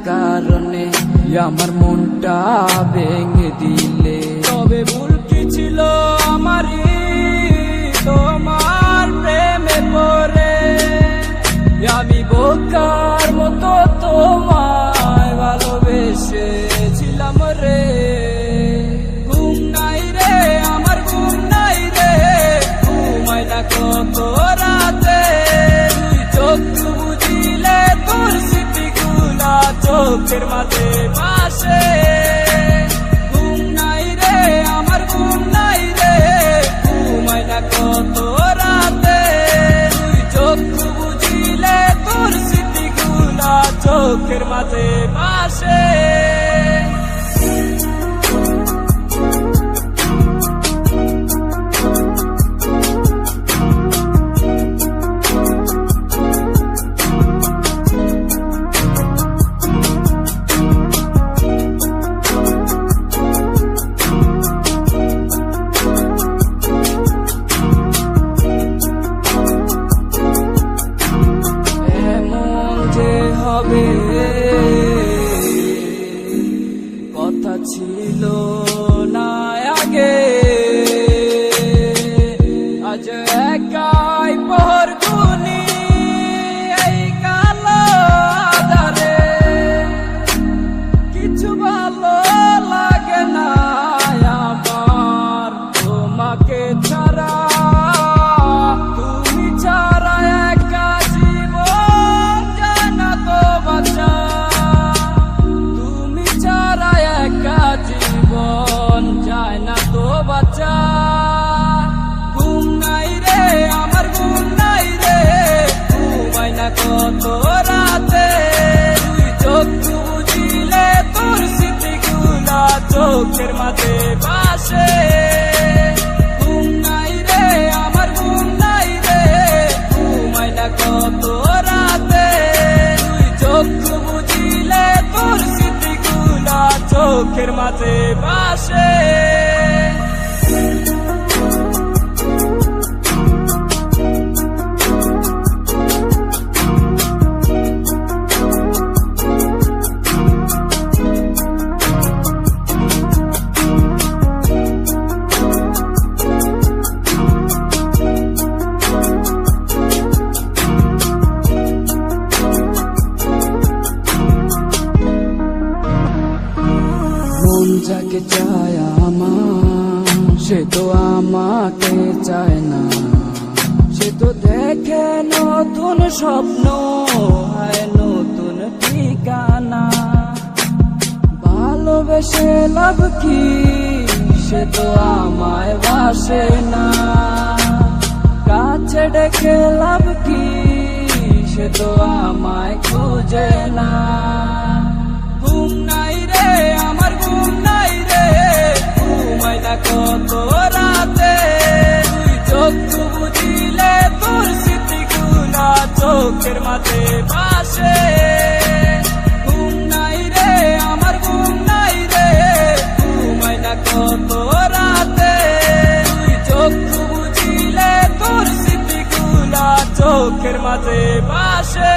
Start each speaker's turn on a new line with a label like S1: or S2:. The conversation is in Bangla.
S1: কারণে আমার মনটা ভেঙে দিলে। তবে ভুল কি ছিল আমারই তোমার প্রেমে পড়ে, আমি বোকার মতো তোমায় ভালোবেসেছিলাম রে। ঘুম নাই রে আমার ঘুম নাই রে, ঘুমাই না কত রাতে, তুই চোখ বুঝিলে তোর স্মৃতিগুলা চোখের মাঝে ভাসে। ঘুম নাই রে আমার ঘুম নাই রে, ঘুমাই না কত রাতে, তুই চোখ বুঝিলে তোর স্মৃতিগুলা চোখের মাঝে ভাসে। কথা ছিল না আগে, আজ একাই পর গুনি এই কালো আধারে, কিছু ভালো লাগে না আমার তোমাকে ছাড়া, তুমি ছাড়া একা জীবন যায় না তো বাঁচা, তুমি ছাড়া একা জীবন যায় না তো বাঁচা। ঘুম নাই রে আমার ঘুম নাই রে, ঘুমাই না কত রাতে, তুই চোখ বুঝিলে তোর স্মৃতিগুলা চোখের মাঝে ভাসে। ঘুম নাই রে আমার ঘুম নাই রে, ঘুমাই না কত রাতে, তুই চোখ বুঝিলে তোর স্মৃতিগুলা চোখের মাঝে ভাসে। মন যাকে চায় আমার, সে তো আমাকে চায় না, সে তো দেখে নতুন স্বপ্ন, হয় নতুন ঠিকানা। ভালোবেসে লাভ কি, সে তো আমায় বাসে না, কাছে ডেকে লাভ কি, সে তো আমায় খুঁজে না। ঘুম নাই রে আমার ঘুম নাই রে, ঘুমাই না কত রাতে, তুই চোখ বুঝিলে তোর স্মৃতিগুলা চোখের মাঝে ভাসে। ঘুম নাই রে আমার ঘুম নাই রে, ঘুমাই না কত রাতে, তুই চোখ বুঝিলে তোর স্মৃতিগুলা চোখের মাঝে ভাসে।